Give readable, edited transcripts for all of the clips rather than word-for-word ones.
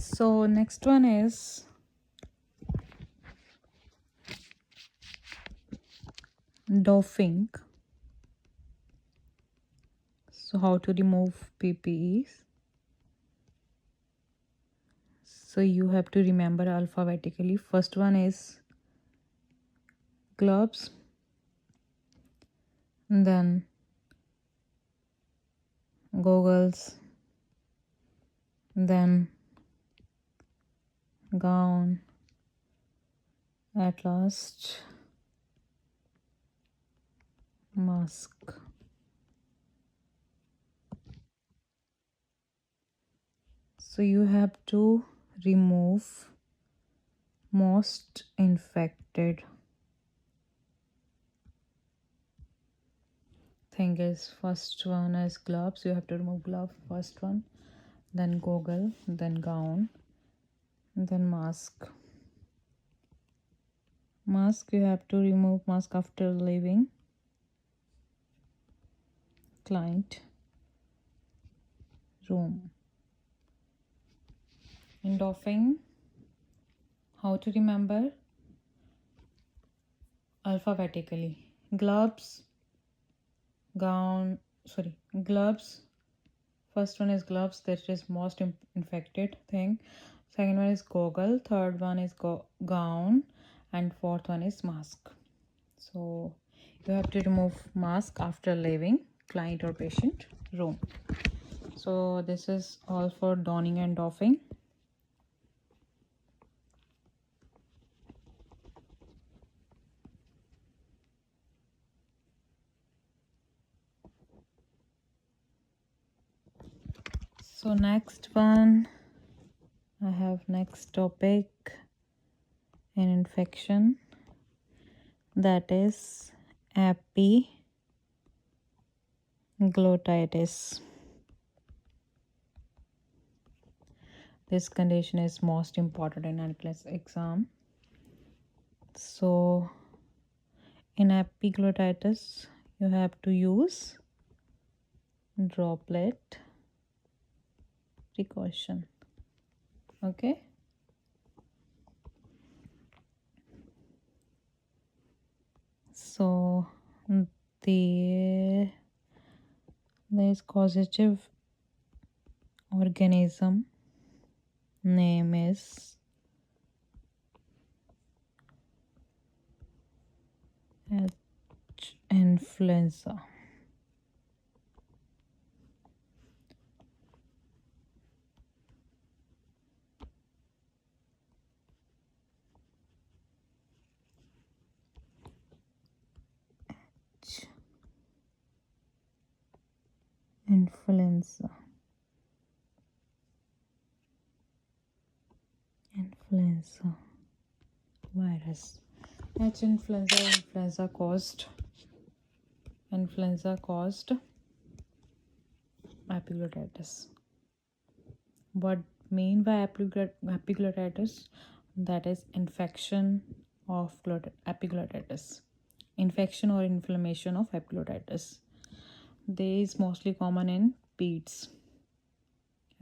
So next one is doffing. So how to remove PPEs. So you have to remember alphabetically. First one is gloves, then goggles, then gown, at last mask. So you have to remove most infected thing. Is first one is gloves. You have to remove glove first one, then goggle, then gown, then mask. Mask, you have to remove mask after leaving client room. In doffing, how to remember alphabetically. Gloves, gown, sorry, gloves. First one is gloves, that is most infected thing. Second one is goggle, third one is gown, and fourth one is mask. So you have to remove mask after leaving client or patient room. So this is all for donning and doffing. So next one, I have next topic, an infection, that is epiglottitis. This condition is most important in NCLEX exam. So in epiglottitis, you have to use droplet precaution. Okay. So there is causative organism name is H. influenza. Influenza virus. Influenza caused epiglottitis. What mean by epiglottitis? That is infection of epiglottitis. Infection or inflammation of epiglottitis. This is mostly common in peds.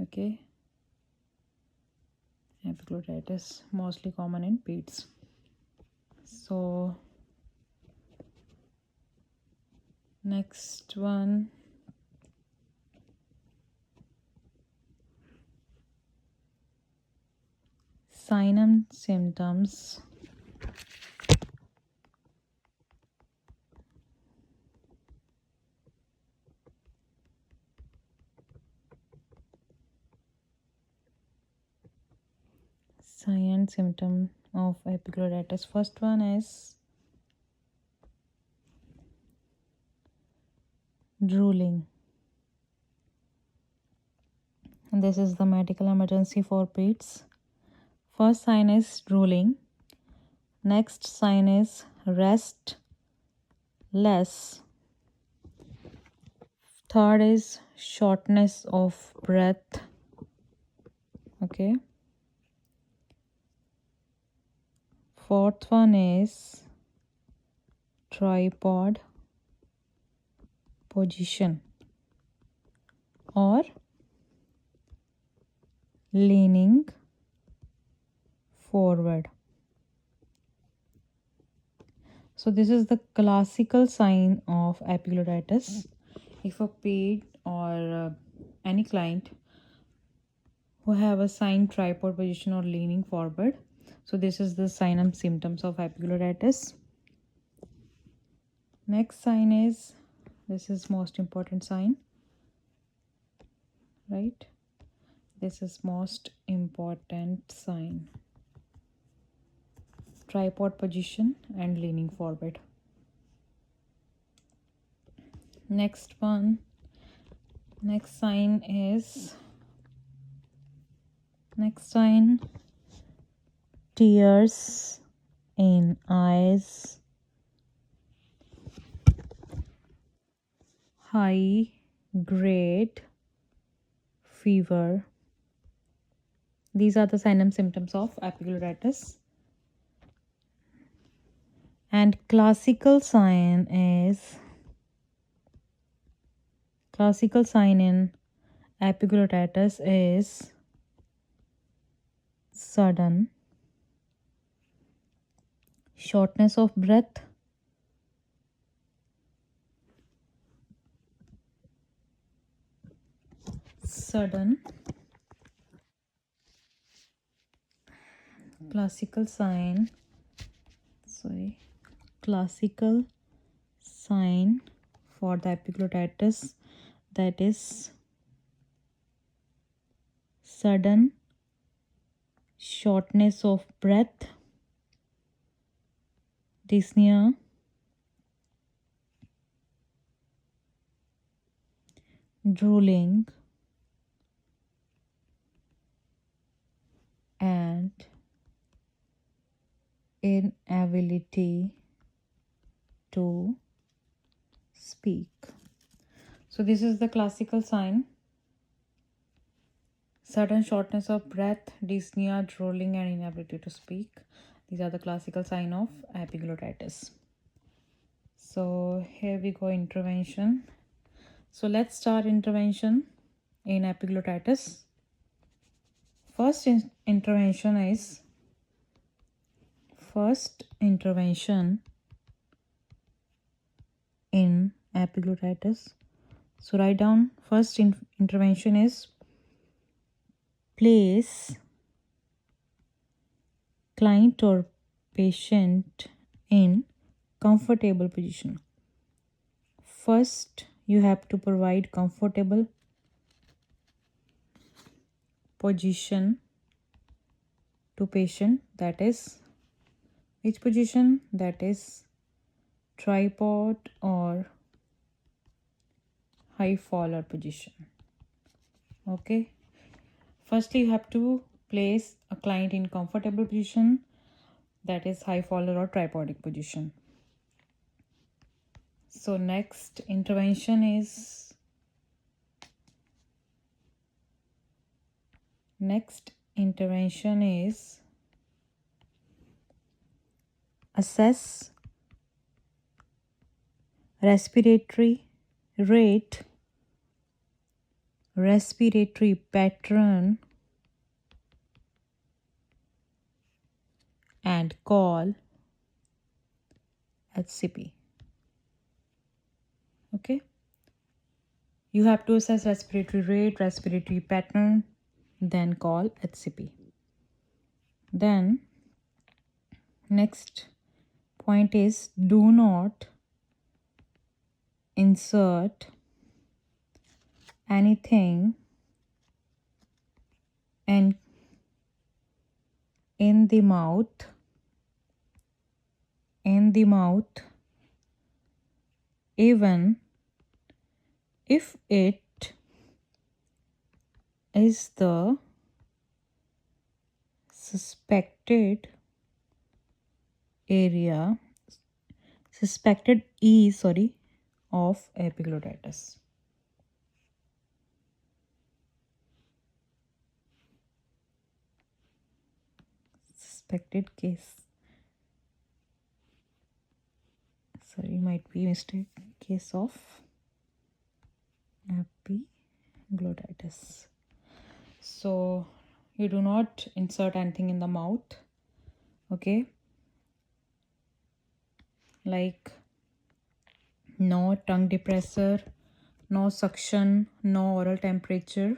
Okay. Epiglottitis mostly common in peds. So next one, sign and symptoms. Sign and symptom of epiglottitis. First one is drooling. This is the medical emergency for peds. First sign is drooling. Next sign is restless. Third is shortness of breath. Okay. Fourth one is tripod position or leaning forward. So this is the classical sign of epiglottitis. If a paid or any client who have a sign tripod position or leaning forward, so this is the sign and symptoms of epiglottitis. Next sign is, this is most important sign, right? This is most important sign. Tripod position and leaning forward. Next one, next sign is, next sign, tears in eyes, high grade fever. These are the signs and symptoms of epiglottitis. And classical sign in epiglottitis is sudden shortness of breath, sudden classical sign for the epiglottitis, that is sudden shortness of breath, dyspnea, drooling, and inability to speak. So this is the classical sign: sudden shortness of breath, dyspnea, drooling, and inability to speak. These are the classical sign of epiglottitis. So here we go, intervention. So let's start intervention in epiglottitis. First intervention in epiglottitis. So write down, first intervention is place client or patient in comfortable position. First, you have to provide comfortable position to patient. That is, which position? That is tripod or high faller position. Okay. Firstly, you have to place a client in comfortable position, that is high faller or tripodic position. So next intervention is assess respiratory rate, respiratory pattern, and call HCP. Okay, you have to assess respiratory rate, respiratory pattern, then call HCP. Then next point is, do not insert anything and in the mouth even if it is the suspected of epiglottitis. Suspected case. Sorry, might be mistake. Case of epiglottitis. So you do not insert anything in the mouth Okay, like no tongue depressor, no suction, no oral temperature.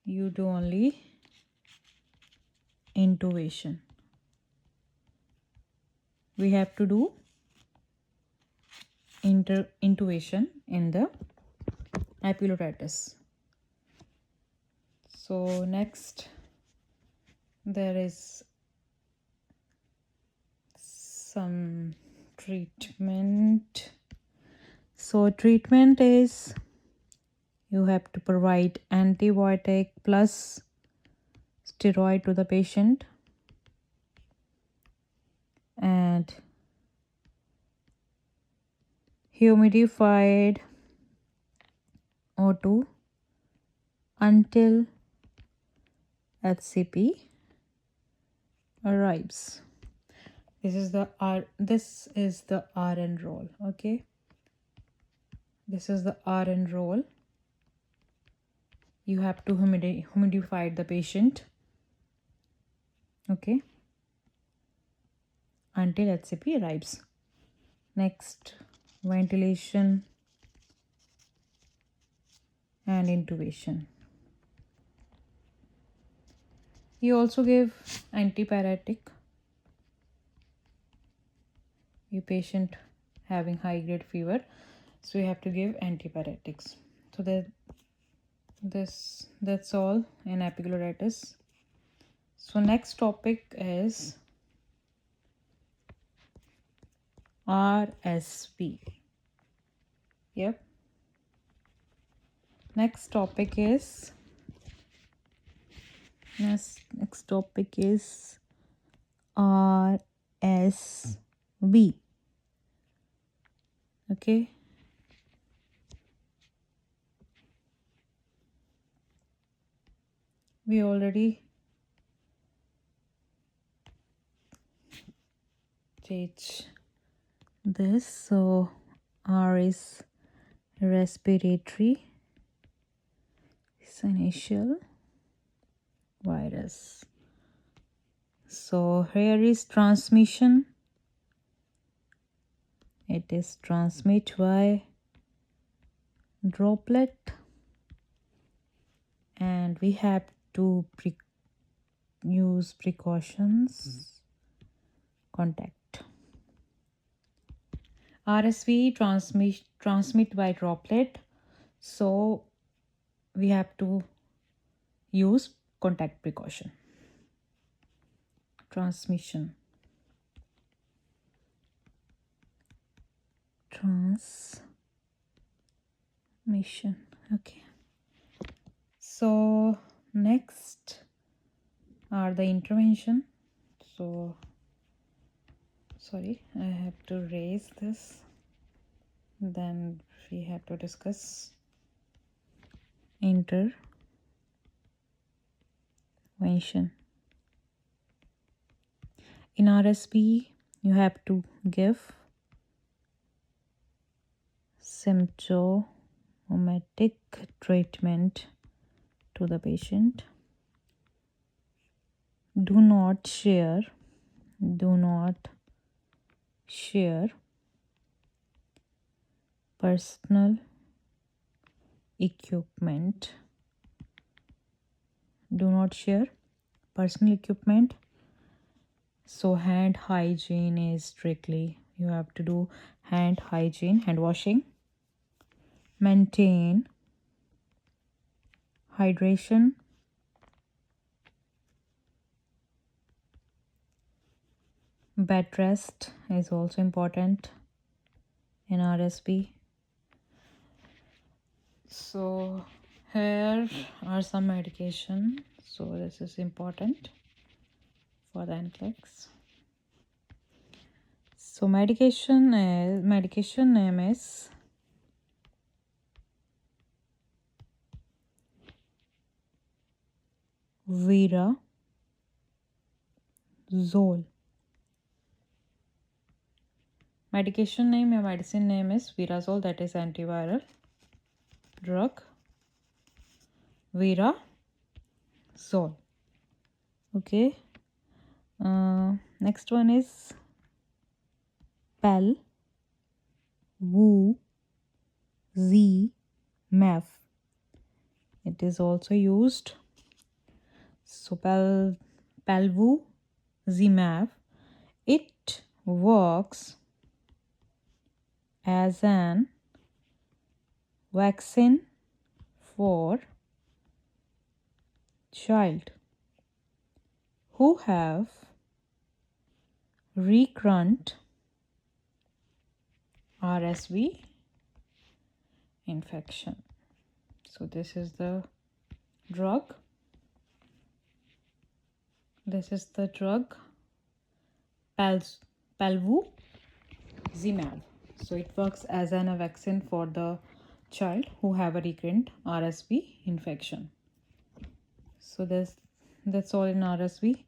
You do only intubation. We have to do intubation in the epilotitis. So next there is some treatment. So treatment is you have to provide antibiotic plus steroid to the patient, and humidified O2 until HCP arrives. This is the RN role. Okay, this is the RN role. You have to humidify the patient, okay, until HCP arrives. Next, ventilation and intubation. You also give antipyretic. Your patient having high grade fever, so you have to give antipyretics. So that's all in epiglottitis. So next topic is RSV. Yep. Next topic is RSV. Okay. We already teach this. So R is respiratory syncytial virus. So here is transmission. It is transmit by droplet, and we have to use precautions. Contact. RSV transmit by droplet, so we have to use contact precaution. Transmission. Okay. So next are the intervention. So sorry, I have to raise this, then we have to discuss intervention. In RSV, you have to give symptomatic treatment to the patient. Do not share personal equipment. Do not share personal equipment. So hand hygiene is strictly, you have to do hand hygiene, hand washing. Maintain hydration. Bed rest is also important in RSV. So here are some medication. So this is important for the NCLEX. So medication name is Virazole. Medication name or medicine name is Virazole, that is antiviral drug. Virazole. Okay. Next one is Pal, Wu, Z, Mav. It is also used. So Palvu, Zmav, it works as an vaccine for child who have recurrent RSV infection. So this is the drug. This is the drug Palvu Zmav. So it works as an vaccine for the child who have a recurrent RSV infection. So that's all in RSV.